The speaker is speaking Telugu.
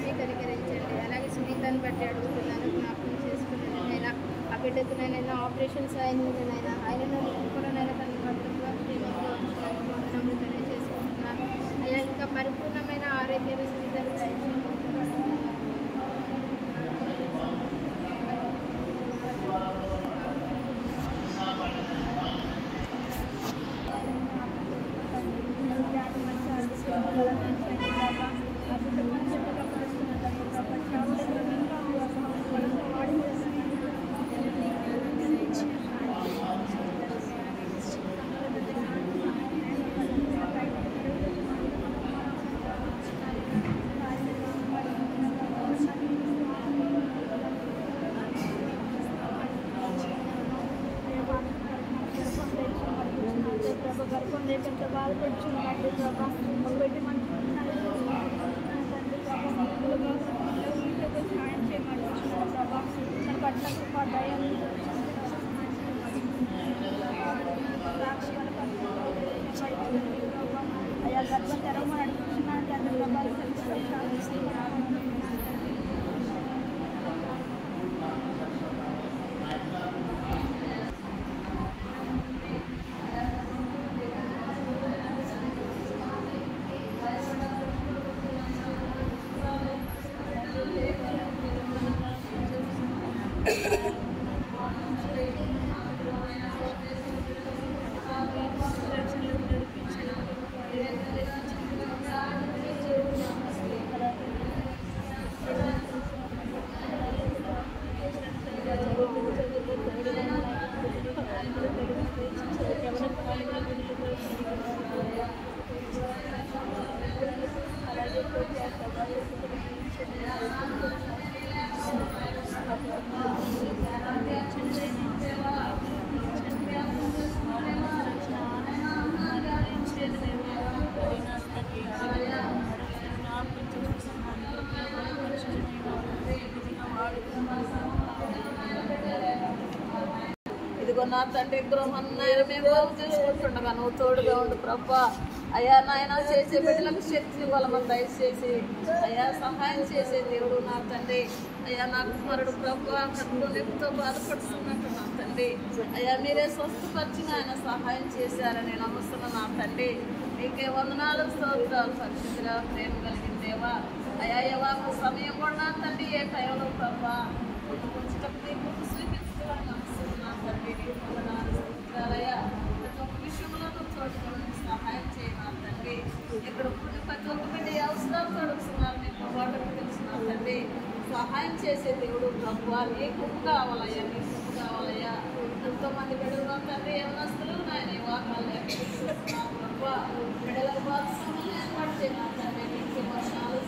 మీరు కనికరించండి. అలాగే సునీతను బట్టి అడుగుతున్నాను, జ్ఞాపకం చేసుకున్నాను నైనా. ఆ బిడ్డకు నైనా ఆపరేషన్స్ అయినైనా ఆయనను కూడా నైనా తన భద్రంగా నమ్ముతూనే చేసుకుంటున్నాను అయ్యా. ఇంకా పరిపూర్ణమైన ఆరోగ్యాన్ని సునీతను దయచేయండి. గర్భం లేకుండా బాధపడుచున్నాడు ప్రభా. ఒకటి మనకు సహాయం చేయమంటున్నాడు ప్రభా. తన పట్ల కృప దయ అయ్యా గర్భం తెరవమని అడుగుతున్నాను తండ్రి ప్రభా. ఇదిగో నా తండ్రి గృహం నాయన మేము చేసుకుంటుండగా నువ్వు తోడుగా ఉండు ప్రభా. అయ్యా నాయన చేసే బిడ్డలకు శక్తిని బలమని దయచేసి అయ్యా సహాయం చేసే దేవుడు నా తండ్రి. అయ్యా నా కుమారుడు ప్రభా కడుపులో నొప్పితో బాధపడుతున్నట్టు నా తండ్రి. అయ్యా మీరే స్వస్థపరిచిన ఆయన సహాయం చేశారని నమ్ముతున్న నా తండ్రి. మీకే వందనాలు స్తోత్రాలు. పరిశుద్ధిగా ప్రేమ కలిగిన దేవా అయ్యా యవాకు సమయం కూడా నా తండ్రి ఏ టైంలో ప్రభా కొంచెం స్వీకరించుకోవాలని నమ్ముతున్న నా తండ్రి. ప్రతి ఒక్క విషయంలో చూసుకోవడానికి సహాయం చేయను తండ్రి. ఇక్కడ ప్రతి ఒక్క బిడ్డ అవసరాలు అడుగుతున్నారు మీకు వాటికి తెలిసిన తండ్రి. సహాయం చేసే దేవుడు ప్రభు ఏ కుప్పు కావాలయ్యా, నీ కుప్పు కావాలయ్యా. ఎంతోమంది బిడ్డలు తండ్రి యవనస్తులు నాయన వాకాలు ప్రభు బిడ్డలకు ఏర్పాటు చేయను తండ్రి. మీకు వర్షాలు